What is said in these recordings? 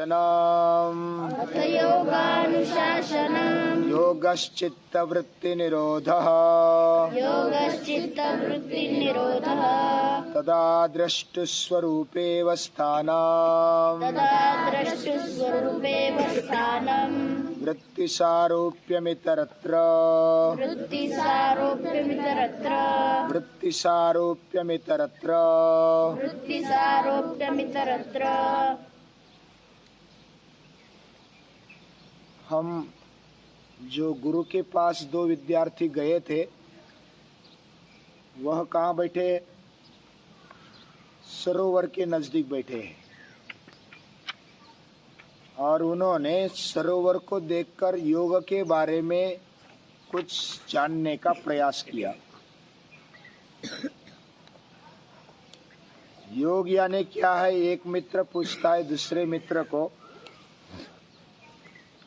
अथ योगानुशासनम् योगश्चित्तवृत्तिनिरोधः तदा द्रष्टुस्वरूपेव स्थानम् वृत्तिसारूप्यमितरत्र हम जो गुरु के पास दो विद्यार्थी गए थे, वह कहाँ बैठे? सरोवर के नजदीक बैठे हैं और उन्होंने सरोवर को देखकर योग के बारे में कुछ जानने का प्रयास किया। योग यानी क्या है? एक मित्र पूछता है दूसरे मित्र को,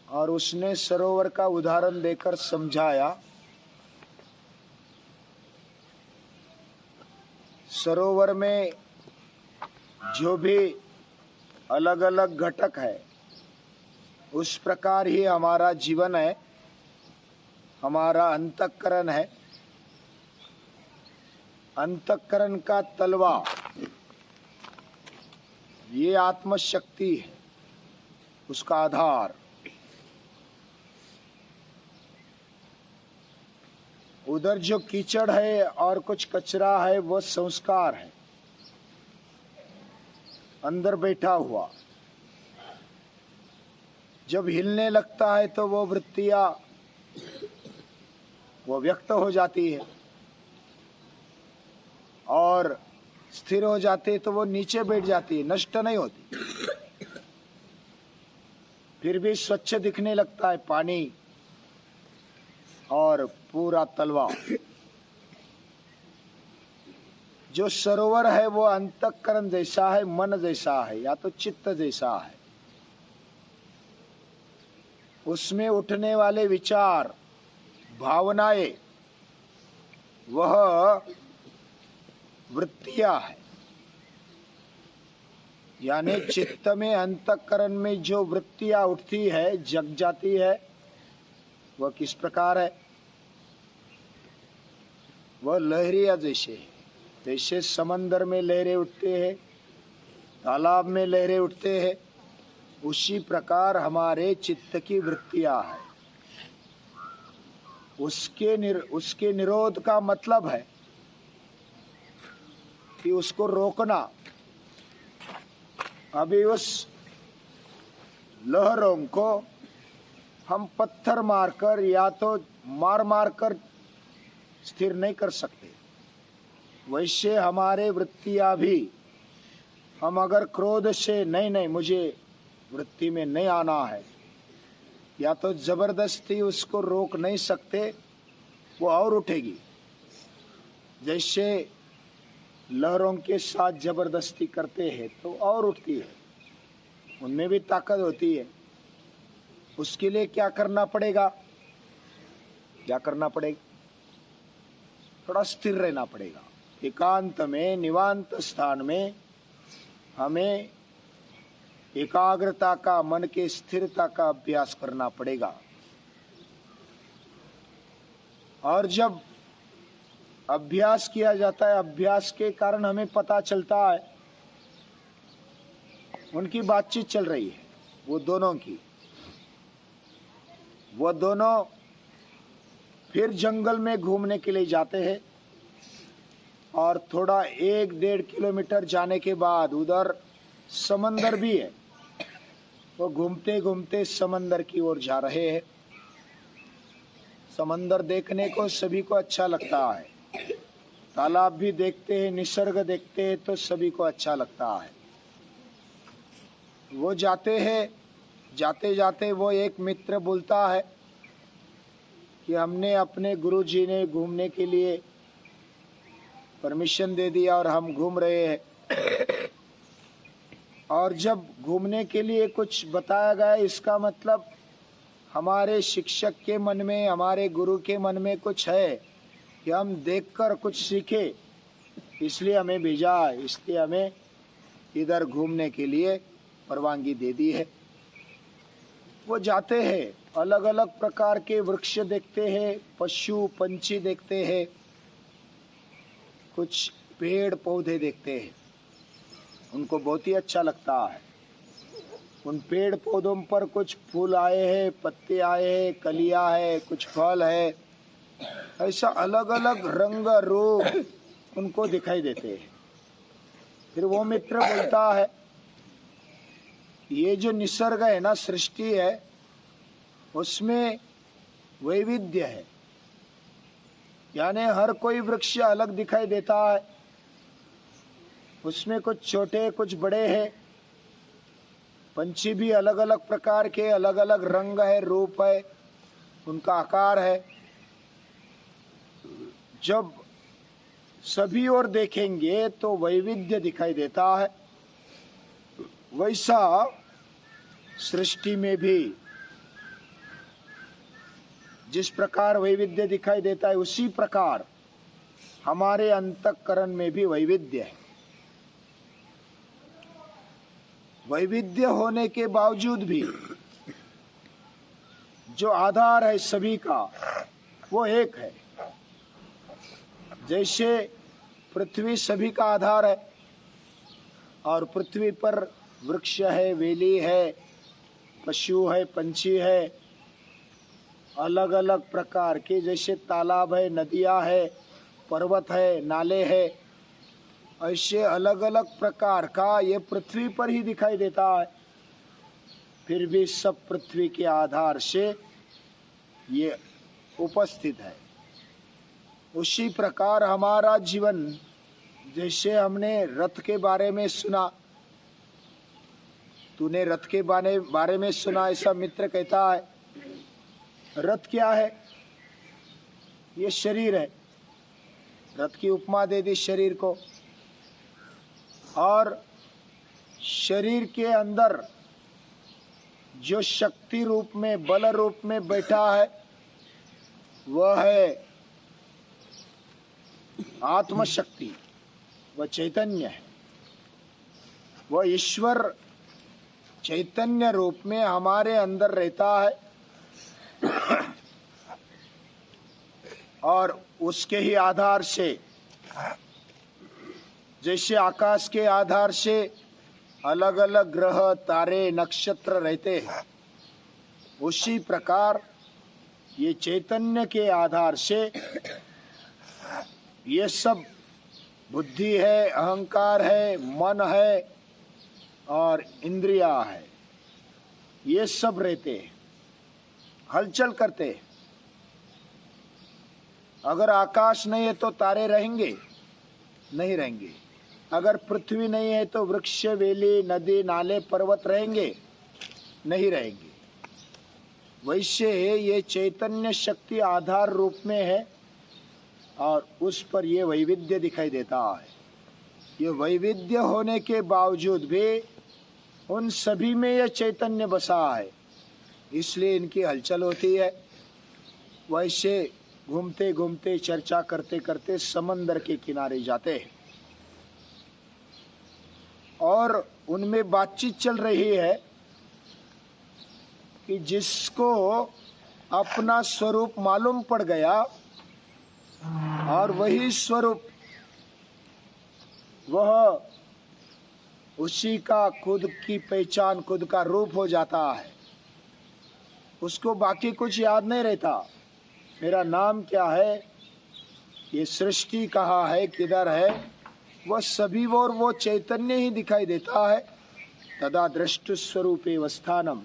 और उसने सरोवर का उदाहरण देकर समझाया। सरोवर में जो भी अलग अलग घटक है, उस प्रकार ही हमारा जीवन है, हमारा अंतःकरण है। अंतःकरण का तलवा ये आत्मशक्ति है, उसका आधार। उधर जो कीचड़ है और कुछ कचरा है, वो संस्कार है, अंदर बैठा हुआ। जब हिलने लगता है तो वो वृत्तियां वो व्यक्त हो जाती है, और स्थिर हो जाती है तो वो नीचे बैठ जाती है, नष्ट नहीं होती। फिर भी स्वच्छ दिखने लगता है पानी और पूरा तलवा। जो सरोवर है वो अंतःकरण जैसा है, मन जैसा है, या तो चित्त जैसा है। उसमें उठने वाले विचार, भावनाएं, वह वृत्तियां है। यानी चित्त में, अंतःकरण में जो वृत्तियां उठती है, जग जाती है, वह किस प्रकार है? वह लहरिया जैसे है। जैसे समंदर में लहरें उठते हैं, तालाब में लहरें उठते हैं, उसी प्रकार हमारे चित्त की वृत्तियां हैं। उसके निरोध का मतलब है कि उसको रोकना। अभी उस लहरों को हम पत्थर मारकर या तो मार कर स्थिर नहीं कर सकते। वैसे हमारे वृत्तियां भी, हम अगर क्रोध से नहीं मुझे वृत्ति में नहीं आना है, या तो जबरदस्ती उसको रोक नहीं सकते, वो और उठेगी। जैसे लहरों के साथ जबरदस्ती करते हैं तो और उठती है, उनमें भी ताकत होती है। उसके लिए क्या करना पड़ेगा? थोड़ा स्थिर रहना पड़ेगा। एकांत में, निवांत स्थान में हमें एकाग्रता का, मन के स्थिरता का अभ्यास करना पड़ेगा। और जब अभ्यास किया जाता है, अभ्यास के कारण हमें पता चलता है, उनकी बातचीत चल रही है, वो दोनों फिर जंगल में घूमने के लिए जाते हैं, और थोड़ा 1-1.5 किलोमीटर जाने के बाद उधर समंदर भी है। वो घूमते घूमते समंदर की ओर जा रहे हैं। समंदर देखने को सभी को अच्छा लगता है, तालाब भी देखते हैं, निसर्ग देखते हैं तो सभी को अच्छा लगता है। वो जाते हैं, जाते जाते वो एक मित्र बोलता है कि हमने अपने गुरुजी ने घूमने के लिए परमिशन दे दिया और हम घूम रहे हैं। और जब घूमने के लिए कुछ बताया गया, इसका मतलब हमारे शिक्षक के मन में, हमारे गुरु के मन में कुछ है कि हम देखकर कुछ सीखे, इसलिए हमें भेजा, इसलिए हमें इधर घूमने के लिए परवानगी दे दी है। वो जाते हैं, अलग अलग प्रकार के वृक्ष देखते हैं, पशु पंछी देखते हैं, कुछ पेड़ पौधे देखते हैं, उनको बहुत ही अच्छा लगता है। उन पेड़ पौधों पर कुछ फूल आए हैं, पत्ते आए हैं, कलियां है, कुछ फल है, ऐसा अलग अलग रंग रूप उनको दिखाई देते हैं। फिर वो मित्र बोलता है, ये जो निसर्ग है ना, सृष्टि है, उसमें वैविध्य है, यानी हर कोई वृक्ष अलग दिखाई देता है, उसमें कुछ छोटे कुछ बड़े हैं, पंछी भी अलग अलग प्रकार के, अलग अलग रंग है, रूप है, उनका आकार है। जब सभी ओर देखेंगे तो वैविध्य दिखाई देता है। वैसा सृष्टि में भी जिस प्रकार वैविध्य दिखाई देता है, उसी प्रकार हमारे अंतःकरण में भी वैविध्य है। वैविध्य होने के बावजूद भी जो आधार है सभी का, वो एक है। जैसे पृथ्वी सभी का आधार है, और पृथ्वी पर वृक्ष है, वेली है, पशु है, पंछी है, अलग अलग प्रकार के, जैसे तालाब है, नदियां है, पर्वत है, नाले है, ऐसे अलग अलग प्रकार का ये पृथ्वी पर ही दिखाई देता है। फिर भी सब पृथ्वी के आधार से ये उपस्थित है। उसी प्रकार हमारा जीवन, जैसे हमने रथ के बारे में सुना, तूने रथ के बारे में सुना, ऐसा मित्र कहता है। रथ क्या है? ये शरीर है। रथ की उपमा दे दी शरीर को, और शरीर के अंदर जो शक्ति रूप में, बल रूप में बैठा है, वह है आत्मशक्ति, वह चैतन्य है। वह ईश्वर चैतन्य रूप में हमारे अंदर रहता है, और उसके ही आधार से, जैसे आकाश के आधार से अलग अलग ग्रह, तारे, नक्षत्र रहते हैं, उसी प्रकार ये चैतन्य के आधार से ये सब बुद्धि है, अहंकार है, मन है और इंद्रिया है, ये सब रहते हैं, हलचल करते हैं। अगर आकाश नहीं है तो तारे रहेंगे? नहीं रहेंगे। अगर पृथ्वी नहीं है तो वृक्ष, वेली, नदी, नाले, पर्वत रहेंगे? नहीं रहेंगे। वैसे ये चैतन्य शक्ति आधार रूप में है, और उस पर ये वैविध्य दिखाई देता है। ये वैविध्य होने के बावजूद भी उन सभी में यह चैतन्य बसा है, इसलिए इनकी हलचल होती है। वैसे घूमते घूमते, चर्चा करते करते समंदर के किनारे जाते हैं, और उनमें बातचीत चल रही है कि जिसको अपना स्वरूप मालूम पड़ गया, और वही स्वरूप, वह उसी का खुद की पहचान, खुद का रूप हो जाता है। उसको बाकी कुछ याद नहीं रहता। मेरा नाम क्या है, ये सृष्टि कहाँ है, किधर है, वह सभी और वो चैतन्य ही दिखाई देता है। तदा दृष्टु स्वरूपे वस्थानम,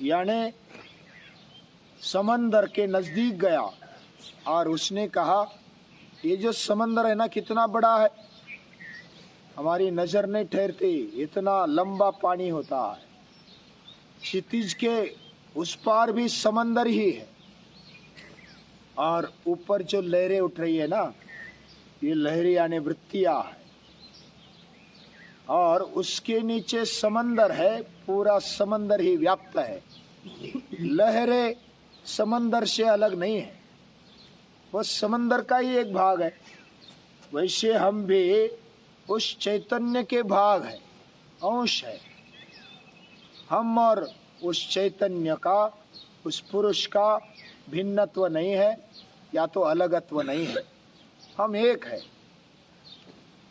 यानी समंदर के नजदीक गया, और उसने कहा, ये जो समंदर है ना, कितना बड़ा है, हमारी नजर नहीं ठहरती, इतना लंबा पानी होता है। क्षितिज के उस पार भी समंदर ही है, और ऊपर जो लहरें उठ रही है ना, ये लहरें यानी वृत्तियां है, और उसके नीचे समंदर है, पूरा समंदर ही व्याप्त है। लहरें समंदर से अलग नहीं है, वह समंदर का ही एक भाग है। वैसे हम भी उस चैतन्य के भाग है, अंश है। हम और उस चैतन्य का, उस पुरुष का भिन्नत्व नहीं है या तो अलगत्व नहीं है, हम एक है।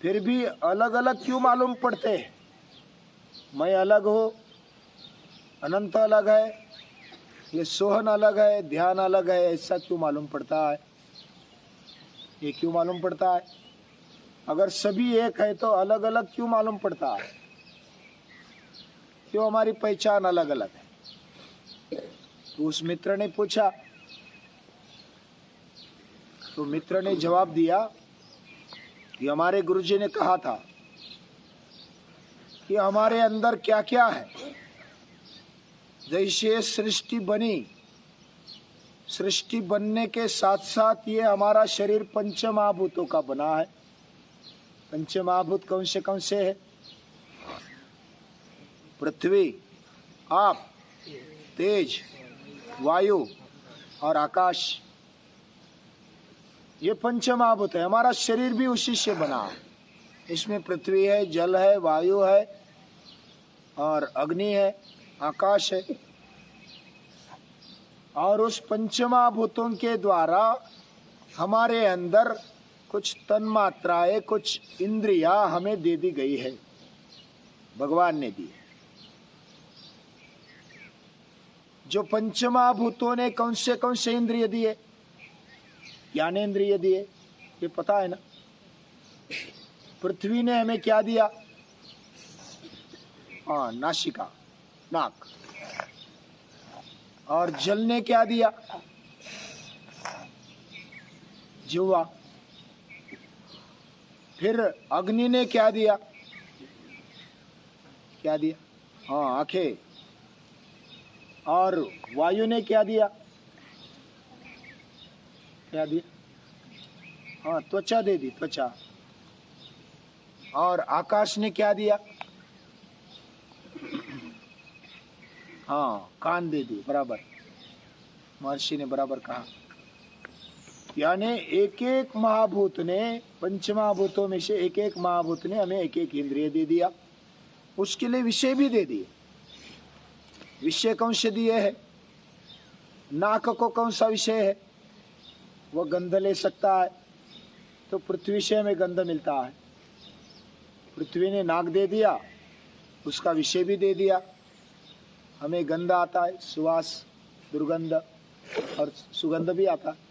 फिर भी अलग अलग क्यों मालूम पड़ते हैं? मैं अलग हूँ, अनंत अलग है, ये सोहन अलग है, ध्यान अलग है, ऐसा क्यों मालूम पड़ता है? ये क्यों मालूम पड़ता है? अगर सभी एक है तो अलग अलग क्यों मालूम पड़ता है? क्यों हमारी पहचान अलग अलग है? तो उस मित्र ने पूछा, तो मित्र ने जवाब दिया कि हमारे गुरुजी ने कहा था कि हमारे अंदर क्या क्या है। जैसे सृष्टि बनी, सृष्टि बनने के साथ साथ ये हमारा शरीर पंच महाभूतों का बना है। पंच महाभूत कौन से है? पृथ्वी, आप, तेज, वायु और आकाश, ये पंच महाभूत है। हमारा शरीर भी उसी से बना है। इसमें पृथ्वी है, जल है, वायु है और अग्नि है, आकाश है। और उस पंचमहाभूतों के द्वारा हमारे अंदर कुछ तन्मात्राएं, कुछ इंद्रियां हमें दे दी गई है, भगवान ने दी है। जो पंचमहाभूतों ने कौन से इंद्रिय दिए? ज्ञानेंद्रिय दिए, ये पता है ना। पृथ्वी ने हमें क्या दिया? हाँ, नासिका, नाक। और जल ने क्या दिया? जिह्वा। फिर अग्नि ने क्या दिया? क्या दिया? हाँ, आंखें। और वायु ने क्या दिया? क्या दिया? हाँ, त्वचा दे दी, त्वचा। और आकाश ने क्या दिया? हाँ, कान दे दी, बराबर। महर्षि ने बराबर कहा। यानी एक एक महाभूत ने, पंच महाभूतों में से एक एक महाभूत ने हमें एक एक इंद्रिय दे दिया। उसके लिए विषय भी दे दिए। विषय कौन से दिए है? नाक को कौन सा विषय है? वो गंध ले सकता है, तो पृथ्वी से हमें गंध मिलता है। पृथ्वी ने नाक दे दिया, उसका विषय भी दे दिया, हमें गंध आता है, सुवास, दुर्गंध और सुगंध भी आता है।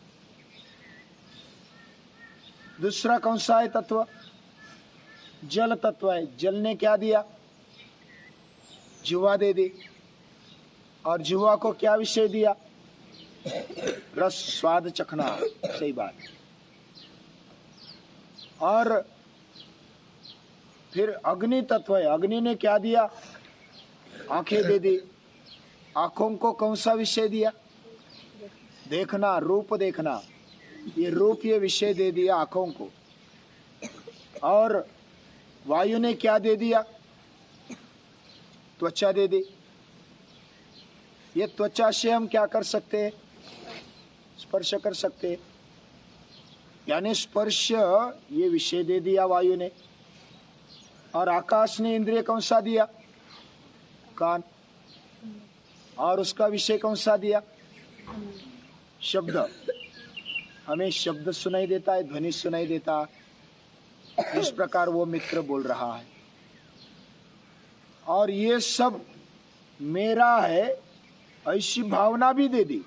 दूसरा कौन सा है तत्व? जल तत्व है। जल ने क्या दिया? जिह्वा दे दी। और जिह्वा को क्या विषय दिया? रस, स्वाद चखना। सही बात। और फिर अग्नि तत्व है। अग्नि ने क्या दिया? आंखें दे दी। आंखों को कौन सा विषय दिया? देखना, रूप देखना। ये रूप, ये विषय दे दिया आंखों को। और वायु ने क्या दे दिया? त्वचा दे दी। ये त्वचा से हम क्या कर सकते हैं? स्पर्श कर सकते हैं। यानी स्पर्श, ये विषय दे दिया वायु ने। और आकाश ने इंद्रिय कौन सा दिया? कान। और उसका विषय कौन सा दिया? शब्द। हमें शब्द सुनाई देता है, ध्वनि सुनाई देता है। इस प्रकार वो मित्र बोल रहा है। और ये सब मेरा है, ऐसी भावना भी दे दी।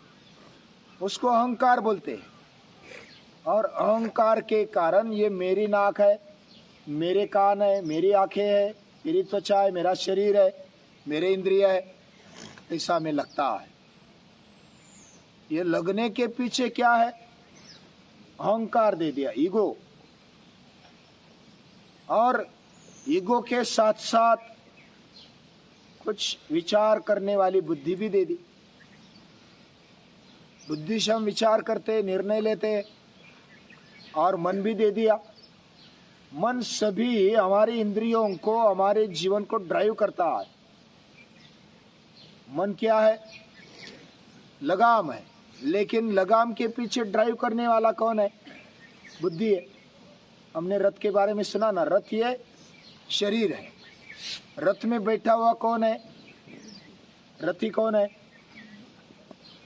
उसको अहंकार बोलते हैं। और अहंकार के कारण ये मेरी नाक है, मेरे कान है, मेरी आंखें है, मेरी त्वचा है, मेरा शरीर है, मेरे इंद्रिय है, ऐसा हमें लगता है। ये लगने के पीछे क्या है? अहंकार दे दिया, ईगो। और ईगो के साथ साथ कुछ विचार करने वाली बुद्धि भी दे दी। बुद्धि से हम विचार करते, निर्णय लेते। और मन भी दे दिया। मन सभी हमारी इंद्रियों को, हमारे जीवन को ड्राइव करता है। मन क्या है? लगाम है। लेकिन लगाम के पीछे ड्राइव करने वाला कौन है? बुद्धि है। हमने रथ के बारे में सुना ना, रथ ये शरीर है। रथ में बैठा हुआ कौन है? रथी कौन है?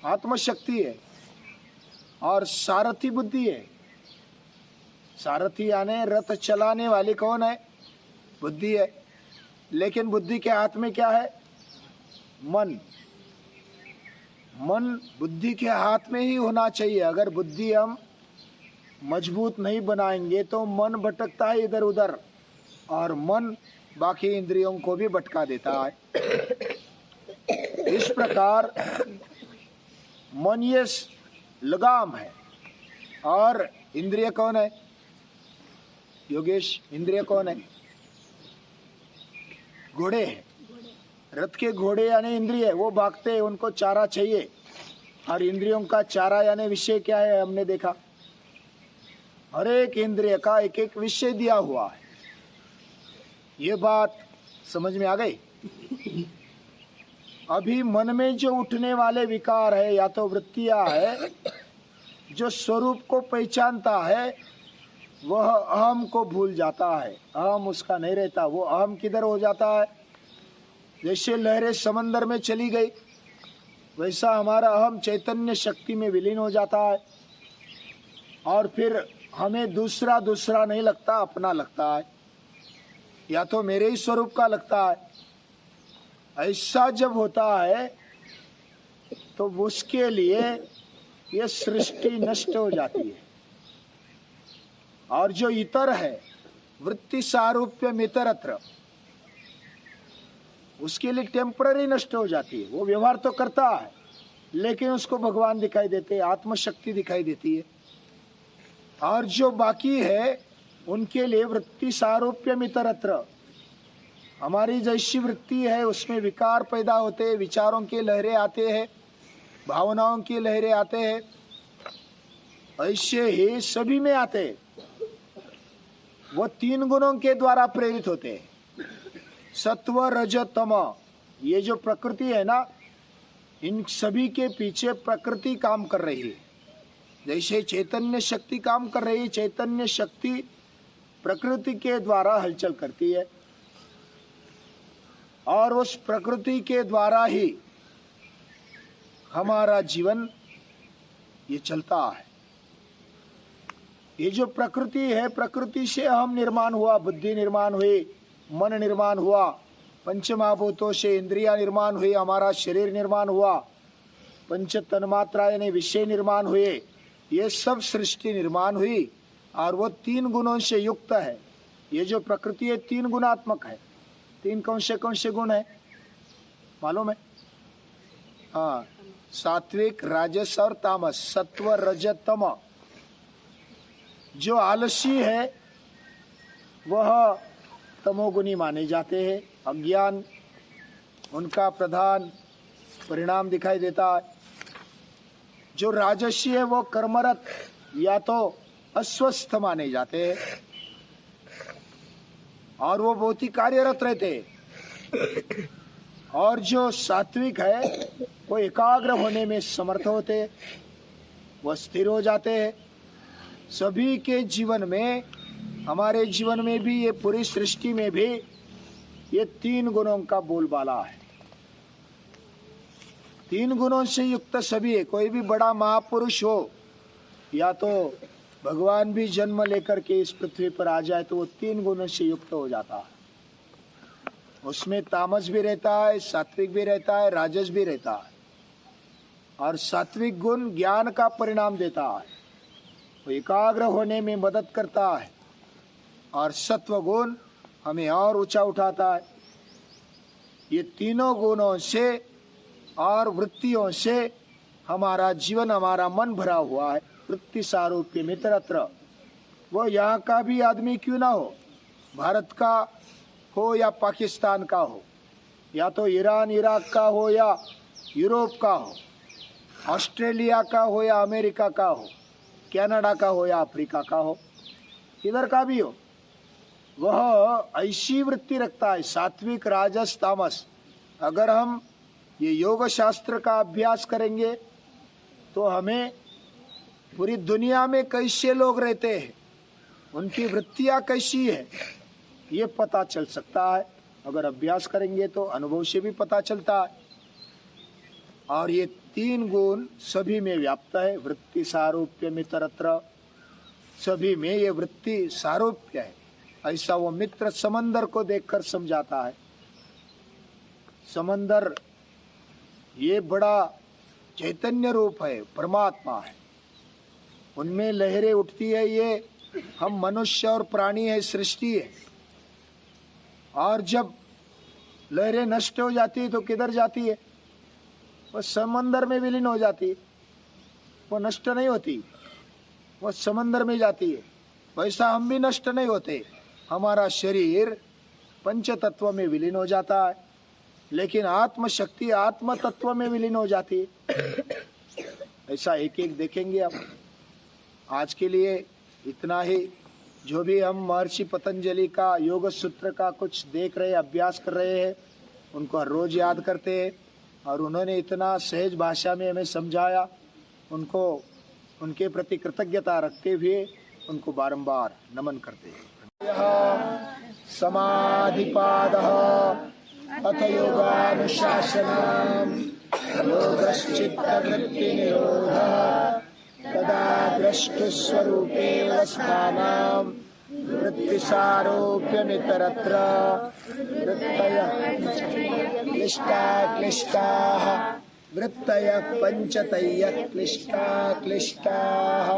आत्मशक्ति है। और सारथी बुद्धि है। सारथी यानी रथ चलाने वाली कौन है? बुद्धि है। लेकिन बुद्धि के हाथ में क्या है? मन। मन बुद्धि के हाथ में ही होना चाहिए। अगर बुद्धि हम मजबूत नहीं बनाएंगे तो मन भटकता है इधर उधर, और मन बाकी इंद्रियों को भी भटका देता है। इस प्रकार मन ये लगाम है। और इंद्रिय कौन है योगेश? इंद्रिय कौन है? घोड़े हैं। रथ के घोड़े यानी इंद्रिय, वो भागते हैं, उनको चारा चाहिए। और इंद्रियों का चारा यानी विषय क्या है? हमने देखा हर एक इंद्रिय का एक एक विषय दिया हुआ है। ये बात समझ में आ गई? अभी मन में जो उठने वाले विकार है या तो वृत्तियां है, जो स्वरूप को पहचानता है वह अहम को भूल जाता है। अहम उसका नहीं रहता। वो अहम किधर हो जाता है? जैसे लहरें समंदर में चली गई, वैसा हमारा अहम चैतन्य शक्ति में विलीन हो जाता है। और फिर हमें दूसरा दूसरा नहीं लगता, अपना लगता है, या तो मेरे ही स्वरूप का लगता है। ऐसा जब होता है तो उसके लिए ये सृष्टि नष्ट हो जाती है। और जो इतर है, वृत्ति सारूप्य मितरत्र, उसके लिए टेम्पररी नष्ट हो जाती है। वो व्यवहार तो करता है लेकिन उसको भगवान दिखाई देते हैं, आत्मशक्ति दिखाई देती है। और जो बाकी है उनके लिए वृत्ति सारूप्य मितरत्र, हमारी जैसी वृत्ति है उसमें विकार पैदा होते हैं, विचारों के लहरें आते हैं, भावनाओं की लहरें आते हैं। ऐसे ही सभी में आते हैं। वो तीन गुणों के द्वारा प्रेरित होते हैं, सत्व रज तम। ये जो प्रकृति है ना, इन सभी के पीछे प्रकृति काम कर रही है। जैसे चैतन्य शक्ति काम कर रही है, चैतन्य शक्ति प्रकृति के द्वारा हलचल करती है। और उस प्रकृति के द्वारा ही हमारा जीवन ये चलता है। ये जो प्रकृति है, प्रकृति से हम निर्माण हुआ, बुद्धि निर्माण हुई, मन निर्माण हुआ, पंच महाभूतों से इंद्रिया निर्माण हुई, हमारा शरीर निर्माण हुआ, पंच तन्मात्रा यानी विषय निर्माण हुए। ये सब सृष्टि निर्माण हुई और वो तीन गुणों से युक्त है। ये जो प्रकृति है तीन गुणात्मक है। तीन कौन से गुण है मालूम है? हाँ, सात्विक, राजस और तामस, सत्व रज तम। जो आलसी है वह तमोगुणी माने जाते हैं। अज्ञान उनका प्रधान परिणाम दिखाई देता है। जो राजसी है वो कर्मरत या तो अस्वस्थ माने जाते हैं और वो बहुत ही कार्यरत रहते हैं। और जो सात्विक है वो एकाग्र होने में समर्थ होते, वो स्थिर हो जाते हैं। सभी के जीवन में, हमारे जीवन में भी, ये पूरी सृष्टि में भी ये तीन गुणों का बोलबाला है। तीन गुणों से युक्त सभी है। कोई भी बड़ा महापुरुष हो या तो भगवान भी जन्म लेकर के इस पृथ्वी पर आ जाए तो वो तीन गुणों से युक्त हो जाता है। उसमें तामस भी रहता है, सात्विक भी रहता है, राजस भी रहता है। और सात्विक गुण ज्ञान का परिणाम देता है, वो एकाग्र होने में मदद करता है। और सत्व गुण हमें और ऊंचा उठाता है। ये तीनों गुणों से और वृत्तियों से हमारा जीवन, हमारा मन भरा हुआ है। वृत्ति सारूप्य मित्रत्र, वो यहाँ का भी आदमी क्यों ना हो, भारत का हो या पाकिस्तान का हो, या तो ईरान इराक का हो या यूरोप का हो, ऑस्ट्रेलिया का हो या अमेरिका का हो, कनाडा का हो या अफ्रीका का हो, किधर का भी हो, वह ऐसी वृत्ति रखता है, सात्विक राजस तामस। अगर हम ये योग शास्त्र का अभ्यास करेंगे तो हमें पूरी दुनिया में कैसे लोग रहते हैं, उनकी वृत्तियां कैसी है, ये पता चल सकता है। अगर अभ्यास करेंगे तो अनुभव से भी पता चलता है। और ये 3 गुण सभी में व्याप्त है। वृत्ति सारूप्य मित्रत्र, सभी में ये वृत्ति सारूप्य है। ऐसा वो मित्र समंदर को देखकर समझाता है। समंदर ये बड़ा चैतन्य रूप है, परमात्मा है, उनमें लहरें उठती है। ये हम मनुष्य और प्राणी है, सृष्टि है। और जब लहरें नष्ट हो जाती है तो किधर जाती है? वो समंदर में विलीन हो जाती है। वो नष्ट नहीं होती, वो समंदर में जाती है। वैसा हम भी नष्ट नहीं होते। हमारा शरीर पंच तत्व में विलीन हो जाता है, लेकिन आत्म शक्ति आत्म तत्व में विलीन हो जाती है। ऐसा एक एक देखेंगे आप। आज के लिए इतना ही। जो भी हम महर्षि पतंजलि का योग सूत्र का कुछ देख रहे, अभ्यास कर रहे हैं, उनको हर रोज याद करते हैं। और उन्होंने इतना सहज भाषा में हमें समझाया, उनको उनके प्रति कृतज्ञता रखते हुए उनको बारंबार नमन करते हैं। समाधिपादः अथ योगानुशासनम् योगश्चित्तवृत्तिनिरोधः तदा द्रष्टुस्वरूपेव स्थानं वृत्तिसारोप्यमितरत्र वृत्तयः क्लिष्टाः वृत्तयः पञ्चतयः क्लिष्टाः